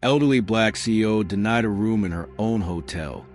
Elderly black CEO denied a room in her own hotel.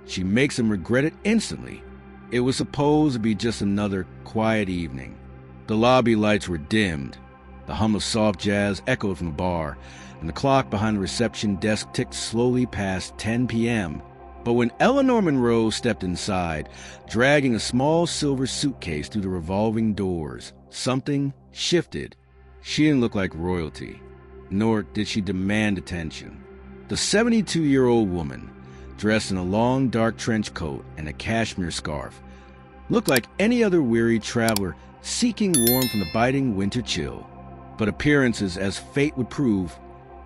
She makes him regret it instantly. It was supposed to be just another quiet evening. The lobby lights were dimmed. The hum of soft jazz echoed from the bar, and the clock behind the reception desk ticked slowly past 10 p.m. But when Eleanor Monroe stepped inside, dragging a small silver suitcase through the revolving doors, something shifted. She didn't look like royalty, nor did she demand attention. The 72-year-old woman, dressed in a long dark trench coat and a cashmere scarf, looked like any other weary traveler seeking warmth from the biting winter chill. But appearances, as fate would prove,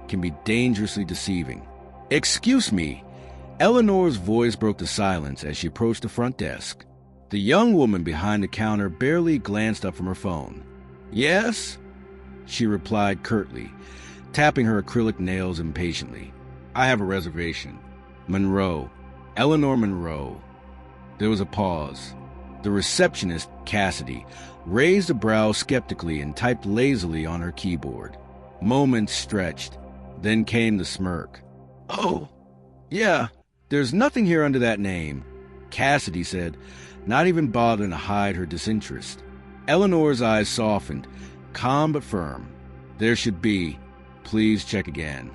can be dangerously deceiving. "Excuse me." Eleanor's voice broke the silence as she approached the front desk. The young woman behind the counter barely glanced up from her phone. "Yes?" she replied curtly, tapping her acrylic nails impatiently. "I have a reservation." Monroe. Eleanor Monroe. There was a pause. The receptionist, Cassidy, raised a brow skeptically and typed lazily on her keyboard. Moments stretched. Then came the smirk. "Oh, yeah, there's nothing here under that name," Cassidy said, not even bothering to hide her disinterest. Eleanor's eyes softened, calm but firm. "There should be. Please check again."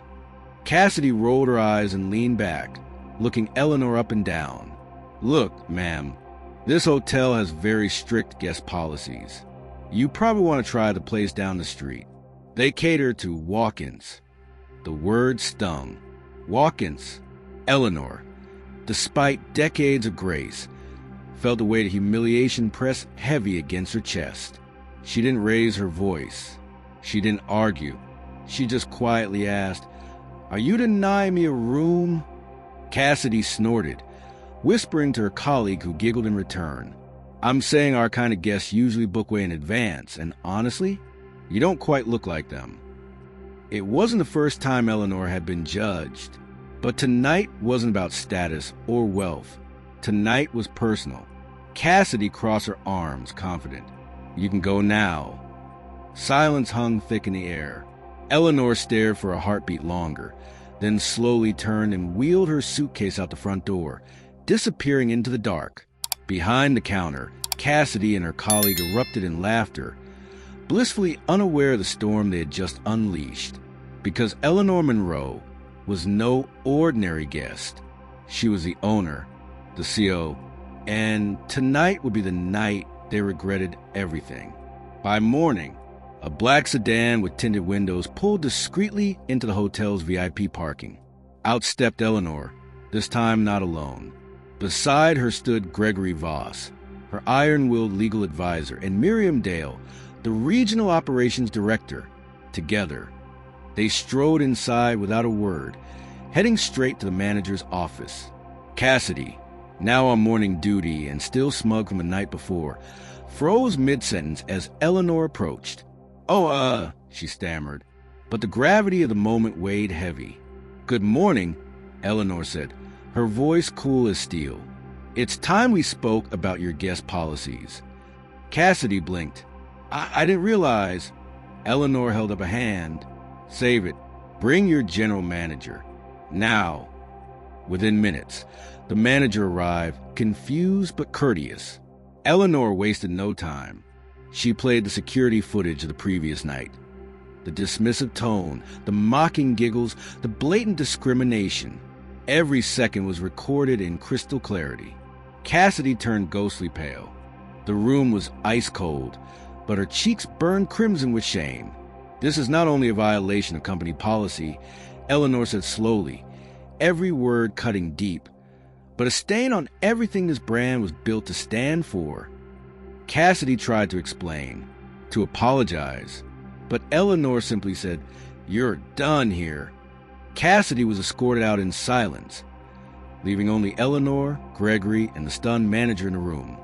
Cassidy rolled her eyes and leaned back, looking Eleanor up and down. "Look, ma'am, this hotel has very strict guest policies. You probably want to try the place down the street. They cater to walk-ins." The word stung. Walk-ins. Eleanor, despite decades of grace, felt the weight of humiliation press heavy against her chest. She didn't raise her voice. She didn't argue. She just quietly asked, "Are you denying me a room?" Cassidy snorted, whispering to her colleague who giggled in return. "I'm saying our kind of guests usually book way in advance, and honestly, you don't quite look like them." It wasn't the first time Eleanor had been judged, but tonight wasn't about status or wealth. Tonight was personal. Cassidy crossed her arms, confident. "You can go now." Silence hung thick in the air. Eleanor stared for a heartbeat longer, then slowly turned and wheeled her suitcase out the front door, disappearing into the dark. Behind the counter, Cassidy and her colleague erupted in laughter, blissfully unaware of the storm they had just unleashed. Because Eleanor Monroe was no ordinary guest. She was the owner, the CO, and tonight would be the night they regretted everything. By morning, a black sedan with tinted windows pulled discreetly into the hotel's VIP parking. Out stepped Eleanor, this time not alone. Beside her stood Gregory Voss, her iron-willed legal advisor, and Miriam Dale, the regional operations director. Together, they strode inside without a word, heading straight to the manager's office. Cassidy, now on morning duty and still smug from the night before, froze mid-sentence as Eleanor approached. She stammered, but the gravity of the moment weighed heavy. "Good morning," Eleanor said, her voice cool as steel. "It's time we spoke about your guest policies." Cassidy blinked. I didn't realize." Eleanor held up a hand. "Save it. Bring your general manager. Now." Within minutes, the manager arrived, confused but courteous. Eleanor wasted no time. She played the security footage of the previous night. The dismissive tone, the mocking giggles, the blatant discrimination. Every second was recorded in crystal clarity. Cassidy turned ghostly pale. The room was ice cold, but her cheeks burned crimson with shame. "This is not only a violation of company policy," Eleanor said slowly, every word cutting deep, "but a stain on everything this brand was built to stand for." Cassidy tried to explain, to apologize, but Eleanor simply said, "You're done here." Cassidy was escorted out in silence, leaving only Eleanor, Gregory, and the stunned manager in the room.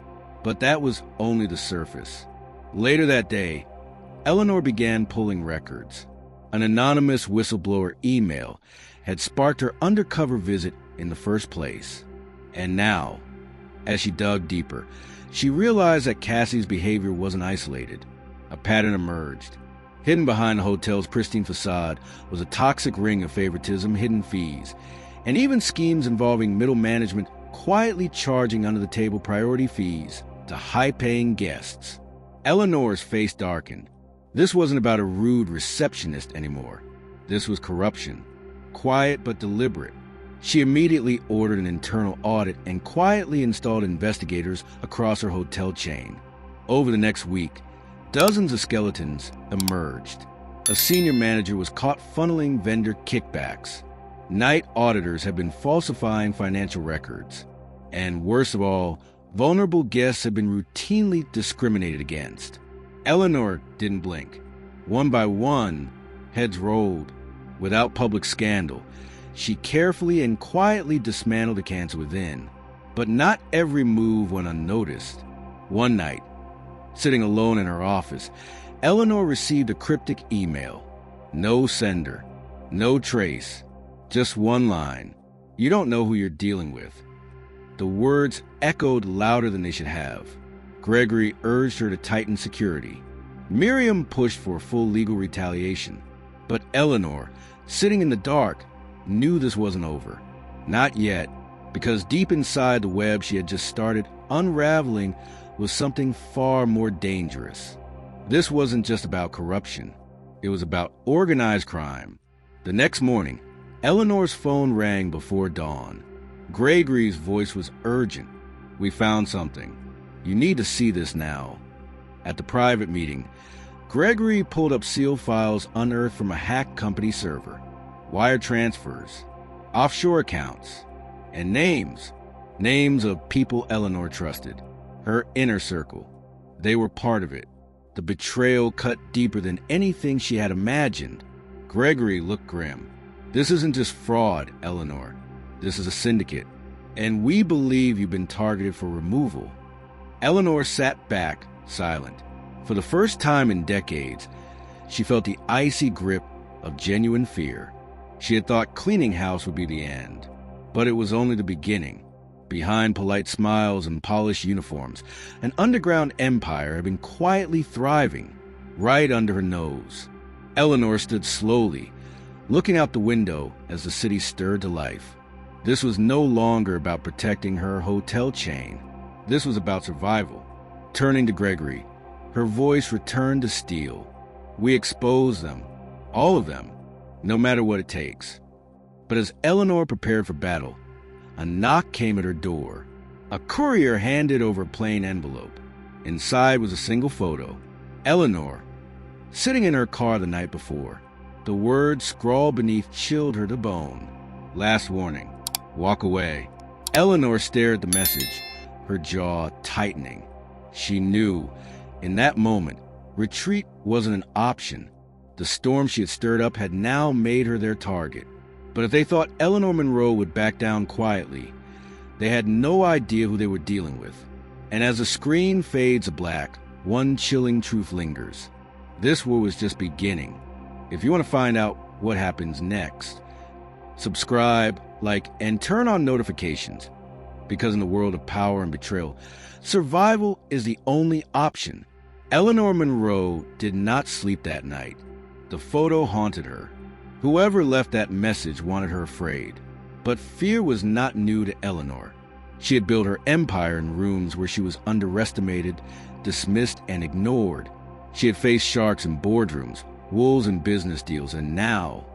But that was only the surface. Later that day, Eleanor began pulling records. An anonymous whistleblower email had sparked her undercover visit in the first place. And now, as she dug deeper, she realized that Cassie's behavior wasn't isolated. A pattern emerged. Hidden behind the hotel's pristine facade was a toxic ring of favoritism, hidden fees, and even schemes involving middle management quietly charging under-the-table priority fees to high-paying guests. Eleanor's face darkened. This wasn't about a rude receptionist anymore. This was corruption. Quiet but deliberate. She immediately ordered an internal audit and quietly installed investigators across her hotel chain. Over the next week, dozens of skeletons emerged. A senior manager was caught funneling vendor kickbacks. Night auditors had been falsifying financial records. And worst of all, vulnerable guests had been routinely discriminated against. Eleanor didn't blink. One by one, heads rolled. Without public scandal, she carefully and quietly dismantled the cancer within. But not every move went unnoticed. One night, sitting alone in her office, Eleanor received a cryptic email. No sender, no trace, just one line. You don't know who you're dealing with. The words echoed louder than they should have. Gregory urged her to tighten security. Miriam pushed for full legal retaliation. But Eleanor, sitting in the dark, knew this wasn't over. Not yet, because deep inside the web she had just started unraveling was something far more dangerous. This wasn't just about corruption. It was about organized crime. The next morning, Eleanor's phone rang before dawn. Gregory's voice was urgent. We found something. You need to see this now. At the private meeting, Gregory pulled up sealed files unearthed from a hacked company server. Wire transfers, offshore accounts, and names. Names of people Eleanor trusted. Her inner circle. They were part of it. The betrayal cut deeper than anything she had imagined. Gregory looked grim. This isn't just fraud, Eleanor. This is a syndicate. And we believe you've been targeted for removal. Eleanor sat back, silent. For the first time in decades, she felt the icy grip of genuine fear. She had thought cleaning house would be the end. But it was only the beginning. Behind polite smiles and polished uniforms, an underground empire had been quietly thriving, right under her nose. Eleanor stood slowly, looking out the window as the city stirred to life. This was no longer about protecting her hotel chain. This was about survival. Turning to Gregory, her voice returned to steel. We expose them, all of them, no matter what it takes. But as Eleanor prepared for battle, a knock came at her door. A courier handed over a plain envelope. Inside was a single photo. Eleanor, sitting in her car the night before. The words scrawled beneath chilled her to bone. Last warning. Walk away. Eleanor stared at the message, her jaw tightening. She knew, in that moment, retreat wasn't an option. The storm she had stirred up had now made her their target. But if they thought Eleanor Monroe would back down quietly, they had no idea who they were dealing with. And as the screen fades to black, one chilling truth lingers. This war was just beginning. If you want to find out what happens next, subscribe, like, and turn on notifications. Because in the world of power and betrayal, survival is the only option. Eleanor Monroe did not sleep that night. The photo haunted her. Whoever left that message wanted her afraid. But fear was not new to Eleanor. She had built her empire in rooms where she was underestimated, dismissed, and ignored. She had faced sharks in boardrooms, wolves in business deals, and now,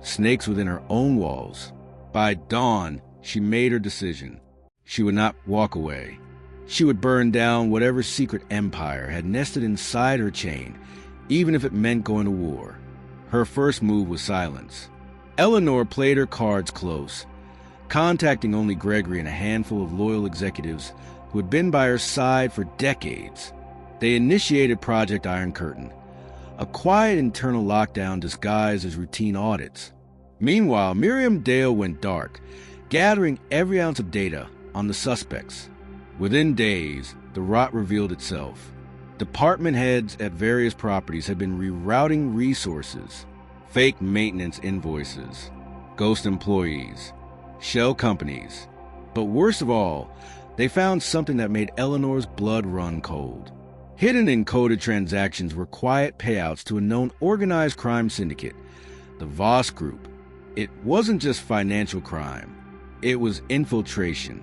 snakes within her own walls. By dawn, she made her decision. She would not walk away. She would burn down whatever secret empire had nested inside her chain, even if it meant going to war. Her first move was silence. Eleanor played her cards close, contacting only Gregory and a handful of loyal executives who had been by her side for decades. They initiated Project Iron Curtain, a quiet internal lockdown disguised as routine audits. Meanwhile, Miriam Dale went dark, gathering every ounce of data on the suspects. Within days, the rot revealed itself. Department heads at various properties had been rerouting resources, fake maintenance invoices, ghost employees, shell companies. But worst of all, they found something that made Eleanor's blood run cold. Hidden in coded transactions were quiet payouts to a known organized crime syndicate, the Voss Group. It wasn't just financial crime. It was infiltration.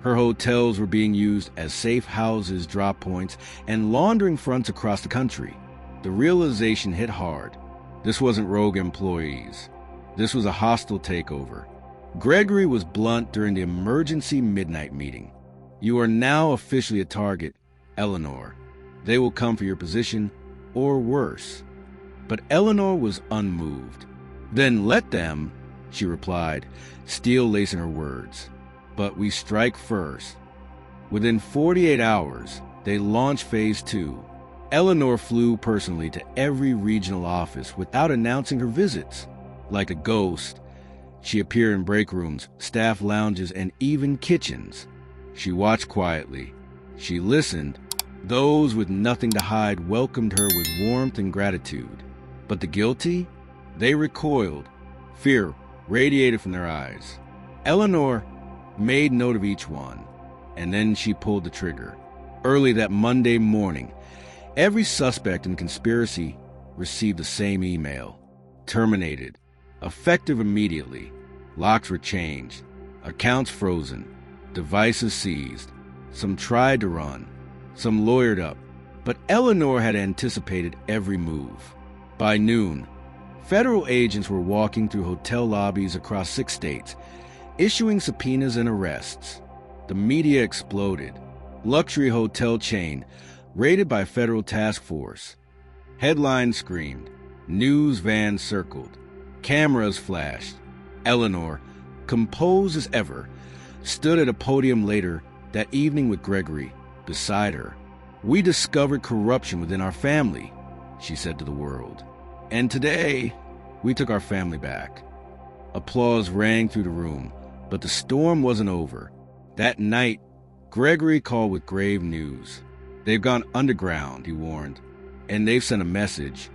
Her hotels were being used as safe houses, drop points, and laundering fronts across the country. The realization hit hard. This wasn't rogue employees. This was a hostile takeover. Gregory was blunt during the emergency midnight meeting. You are now officially a target, Eleanor. They will come for your position, or worse. But Eleanor was unmoved. Then let them, she replied, steel lacing her words. But we strike first. Within 48 hours, they launched Phase 2. Eleanor flew personally to every regional office without announcing her visits. Like a ghost, she appeared in break rooms, staff lounges, and even kitchens. She watched quietly. She listened. Those with nothing to hide welcomed her with warmth and gratitude. But the guilty? They recoiled. Fear radiated from their eyes. Eleanor made note of each one, and then she pulled the trigger. Early that Monday morning, every suspect in the conspiracy received the same email. Terminated. Effective immediately. Locks were changed. Accounts frozen. Devices seized. Some tried to run. Some lawyered up. But Eleanor had anticipated every move. By noon, federal agents were walking through hotel lobbies across 6 states, issuing subpoenas and arrests. The media exploded. Luxury hotel chain raided by federal task force. Headlines screamed. News vans circled. Cameras flashed. Eleanor, composed as ever, stood at a podium later that evening with Gregory beside her. We discovered corruption within our family, she said to the world. And today, we took our family back. Applause rang through the room, but the storm wasn't over. That night, Gregory called with grave news. They've gone underground, he warned, and they've sent a message.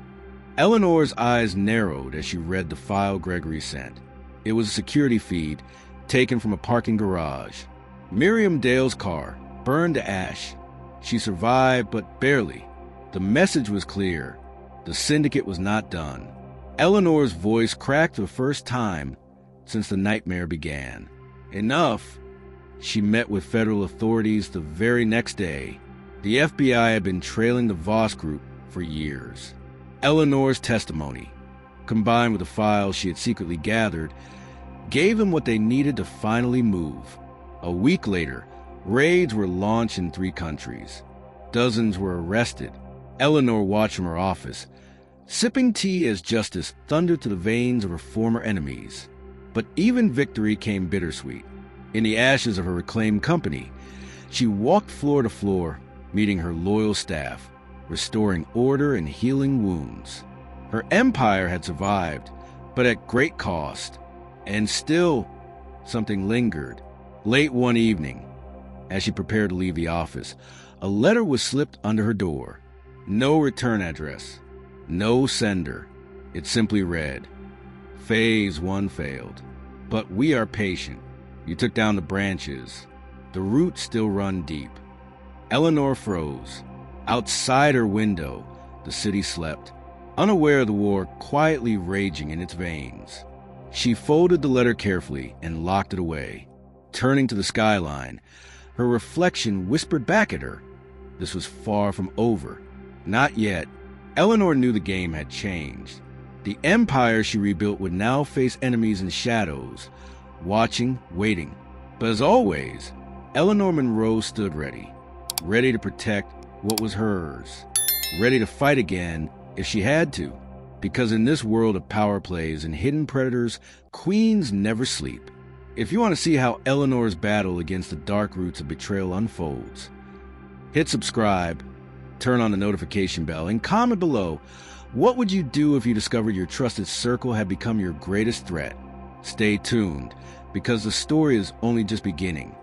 Eleanor's eyes narrowed as she read the file Gregory sent. It was a security feed taken from a parking garage. Miriam Dale's car burned to ash. She survived, but barely. The message was clear. The syndicate was not done. Eleanor's voice cracked for the first time since the nightmare began. Enough. She met with federal authorities the very next day. The FBI had been trailing the Voss Group for years. Eleanor's testimony, combined with the files she had secretly gathered, gave them what they needed to finally move. A week later, raids were launched in 3 countries. Dozens were arrested. Eleanor watched from her office, sipping tea as justice thundered to the veins of her former enemies. But even victory came bittersweet. In the ashes of her reclaimed company, she walked floor to floor, meeting her loyal staff, restoring order and healing wounds. Her empire had survived, but at great cost. And still, something lingered. Late one evening, as she prepared to leave the office, a letter was slipped under her door. No return address. No sender. It simply read, Phase 1 failed. But we are patient. You took down the branches. The roots still run deep. Eleanor froze. Outside her window, the city slept, unaware of the war quietly raging in its veins. She folded the letter carefully and locked it away. Turning to the skyline, her reflection whispered back at her. This was far from over. Not yet. Eleanor knew the game had changed. The empire she rebuilt would now face enemies in shadows, watching, waiting. But as always, Eleanor Monroe stood ready to protect what was hers, ready to fight again if she had to. Because in this world of power plays and hidden predators, queens never sleep. If you want to see how Eleanor's battle against the dark roots of betrayal unfolds, hit subscribe, turn on the notification bell, and comment below, what would you do if you discovered your trusted circle had become your greatest threat? Stay tuned, because the story is only just beginning.